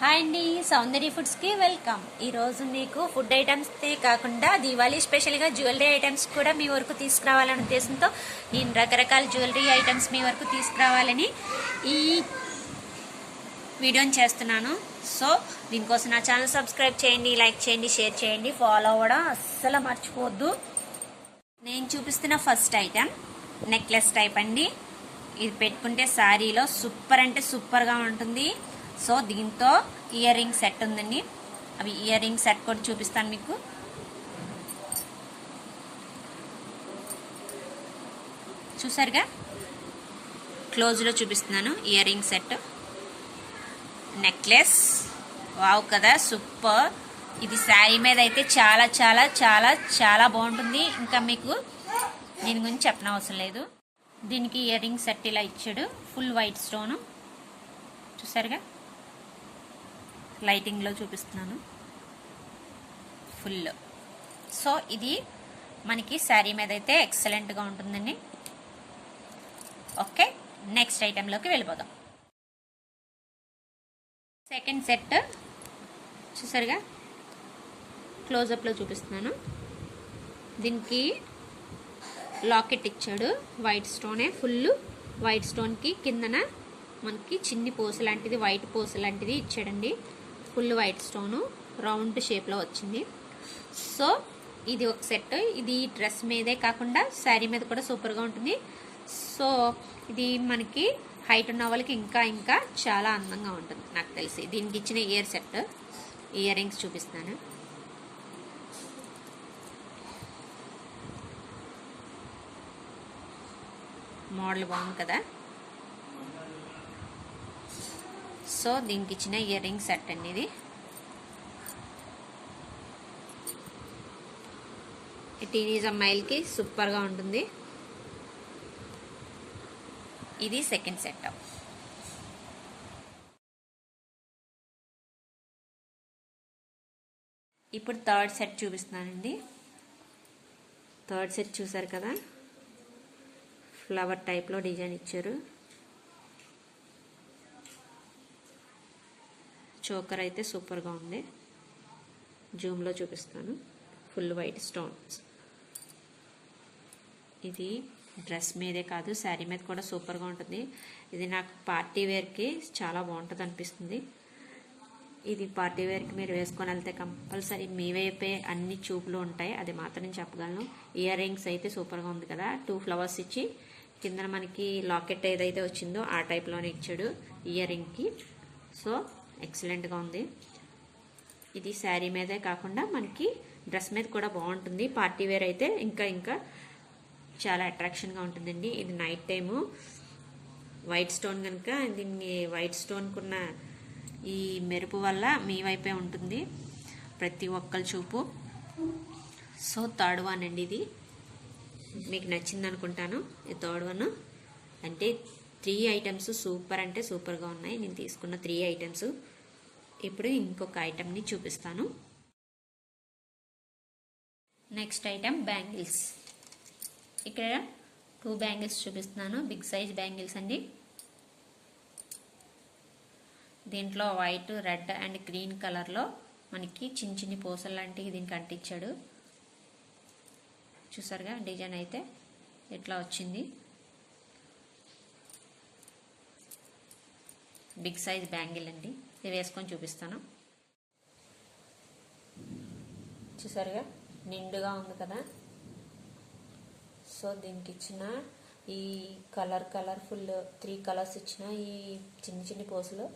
Hi అండి, సౌందర్య ఫుడ్స్కి welcome. ఈరోజు మీకు ఫుడ్ ఐటమ్సే కాకుండా దీవాళీ స్పెషల్గా జ్యువెలరీ ఐటమ్స్ కూడా మీ వరకు తీసుకురావాలనే ఉద్దేశంతో నేను రకరకాల జ్యువెలరీ ఐటమ్స్ మీ వరకు తీసుకురావాలని ఈ వీడియోని చేస్తున్నాను. సో దీనికోసం నా ఛానల్ సబ్స్క్రైబ్ చేయండి, లైక్ చేయండి, షేర్ చేయండి, ఫాలో అవ్వడం అస్సలు మర్చిపోవద్దు. నేను చూపిస్తున్న ఫస్ట్ ఐటమ్ నెక్లెస్ టైప్ అండి. ఇది పెట్టుకుంటే శారీలో సూపర్ అంటే సూపర్గా ఉంటుంది. సో దీంతో ఇయర్ రింగ్ సెట్ ఉందండి. అవి ఇయర్ రింగ్ సెట్ కూడా చూపిస్తాను మీకు. చూసారుగా, క్లోజ్లో చూపిస్తున్నాను. Ear ring set, necklace, wow కదా, సూపర్. ఇది శారీ మీద అయితే చాలా చాలా చాలా చాలా బాగుంటుంది. ఇంకా మీకు దీని గురించి చెప్పనవసరం లేదు. దీనికి ఇయర్ రింగ్ సెట్ ఇలా ఇచ్చాడు, ఫుల్ వైట్ స్టోను. చూసారుగా, లైటింగ్లో చూపిస్తున్నాను ఫుల్. సో ఇది మనకి శారీ మీద అయితే ఎక్సలెంట్గా ఉంటుందండి. ఓకే, నెక్స్ట్ ఐటెంలోకి వెళ్ళిపోదాం. సెకండ్ సెట్ చూసారుగా, క్లోజప్లో చూపిస్తున్నాను. దీనికి లాకెట్ ఇచ్చాడు, వైట్ స్టోనే, ఫుల్ వైట్ స్టోన్కి కిందన మనకి చిన్ని పూస లాంటిది, వైట్ పూస లాంటిది ఇచ్చాడండి. ఫుల్ వైట్ స్టోను, రౌండ్ షేప్లో వచ్చింది. సో ఇది ఒక సెట్. ఇది డ్రెస్ మీదే కాకుండా శారీ మీద కూడా సూపర్గా ఉంటుంది. సో ఇది మనకి హైట్ ఉన్న వాళ్ళకి ఇంకా ఇంకా చాలా అందంగా ఉంటుంది నాకు తెలిసి. దీనికి ఇచ్చిన ఇయర్ సెట్, ఇయర్ రింగ్స్ చూపిస్తాను. మోడల్ బాగుంది కదా. సో దీనికి ఇచ్చిన ఇయర్ రింగ్ సెట్ అండి. ఇది టీనేజ్ అమ్మాయిలకి సూపర్గా ఉంటుంది. ఇది సెకండ్ సెట్. ఇప్పుడు థర్డ్ సెట్ చూపిస్తున్నానండి. థర్డ్ సెట్ చూసారు కదా, ఫ్లవర్ టైప్లో డిజైన్ ఇచ్చారు. చోకర్ అయితే సూపర్గా ఉంది. జూమ్లో చూపిస్తాను. Full white stones. ఇది డ్రెస్ మీదే కాదు, శారీ మీద కూడా సూపర్గా ఉంటుంది. ఇది నాకు పార్టీ వేర్కి చాలా బాగుంటుంది అనిపిస్తుంది. ఇది పార్టీ వేర్కి మీరు వేసుకొని వెళ్తే కంపల్సరీ మీ వైపే అన్ని చూపులు ఉంటాయి, అది మాత్రం నేను చెప్పగలను. ఇయర్ రింగ్స్ అయితే సూపర్గా ఉంది కదా. 2 ఫ్లవర్స్ ఇచ్చి కింద మనకి లాకెట్ ఏదైతే వచ్చిందో ఆ టైప్లోనే ఇచ్చాడు ఇయర్ రింగ్కి. సో ఎక్సలెంట్గా ఉంది. ఇది శారీ మీదే కాకుండా మనకి డ్రెస్ మీద కూడా బాగుంటుంది. పార్టీ వేర్ అయితే ఇంకా ఇంకా చాలా అట్రాక్షన్గా ఉంటుందండి. ఇది నైట్ టైము వైట్ స్టోన్ కనుక దీన్ని వైట్ స్టోన్కున్న ఈ మెరుపు వల్ల మీ వైపే ఉంటుంది ప్రతి ఒక్కరి చూపు. సో థర్డ్ వన్ అండి. ఇది మీకు నచ్చింది అనుకుంటాను. ఈ థర్డ్ వన్ అంటే 3 ఐటమ్స్ సూపర్ అంటే సూపర్గా ఉన్నాయి. నేను తీసుకున్న 3 ఐటమ్స్. ఇప్పుడు ఇంకొక ఐటమ్ని చూపిస్తాను. Next item bangles. ఇక్కడ 2 బ్యాంగిల్స్ చూపిస్తున్నాను, బిగ్ సైజ్ బ్యాంగిల్స్ అండి. దీంట్లో వైట్, రెడ్ అండ్ గ్రీన్ కలర్లో మనకి చిన్న చిన్ని పూసలు లాంటివి దీనికి అంటించాడు. చూసారుగా, డిజైన్ అయితే ఇట్లా వచ్చింది. బిగ్ సైజ్ బ్యాంగిల్ అండి. ఇది వేసుకొని చూపిస్తాను. చూసారుగా, నిండుగా ఉంది కదా. సో దీనికి ఇచ్చిన ఈ కలర్ఫుల్ 3 కలర్స్ ఇచ్చిన ఈ చిన్ని చిన్ని పూసలు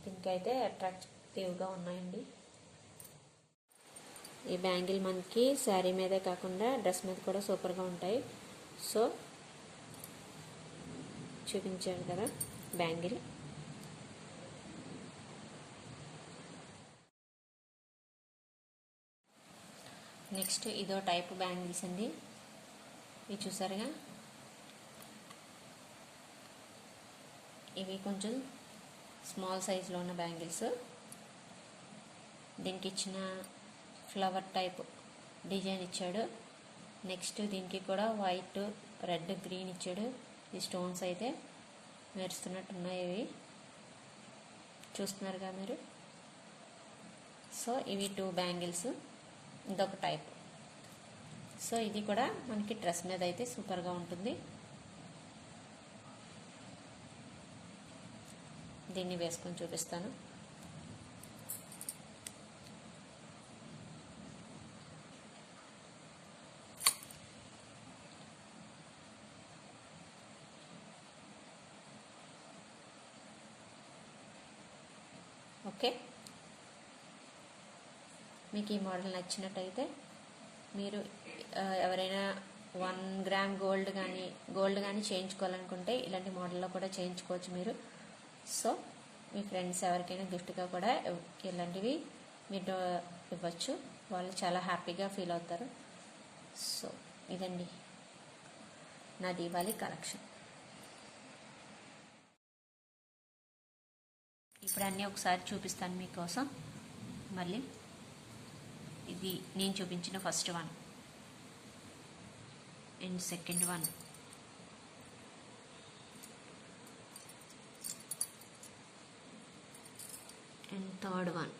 దీనికైతే అట్రాక్టివ్గా ఉన్నాయండి. ఈ బ్యాంగిల్ మనకి శారీ మీదే కాకుండా డ్రెస్ మీద కూడా సూపర్గా ఉంటాయి. సో చూపించాను కదా బ్యాంగిల్. నెక్స్ట్ ఇదో టైప్ బ్యాంగిల్స్ అండి. ఇవి చూసారుగా, ఇవి కొంచెం స్మాల్ సైజులో ఉన్న బ్యాంగిల్స్. దీనికి ఇచ్చిన ఫ్లవర్ టైప్ డిజైన్ ఇచ్చాడు. నెక్స్ట్ దీనికి కూడా వైట్, రెడ్, గ్రీన్ ఇచ్చాడు. ఈ స్టోన్స్ అయితే మెరుస్తున్నట్టున్నాయి. ఇవి చూస్తున్నారుగా మీరు. సో ఇవి 2 బ్యాంగిల్స్, ఇదొక టైప్. సో ఇది కూడా మనకి డ్రెస్ మీద అయితే సూపర్గా ఉంటుంది. దీన్ని వేసుకొని చూపిస్తాను. ఓకే, మీకు ఈ మోడల్ నచ్చినట్టయితే మీరు ఎవరైనా 1 గ్రామ్ గోల్డ్ కానీ చేయించుకోవాలనుకుంటే ఇలాంటి మోడల్లో కూడా చేయించుకోవచ్చు మీరు. సో మీ ఫ్రెండ్స్ ఎవరికైనా గిఫ్ట్గా కూడా ఇలాంటివి మీరు ఇవ్వచ్చు, వాళ్ళు చాలా హ్యాపీగా ఫీల్ అవుతారు. సో ఇదండి నా దీపావళి కలెక్షన్. ఇప్పుడు అన్నీ ఒకసారి చూపిస్తాను మీకోసం. మళ్ళీ ఇది నేను చూపించిన first one and second one and third one.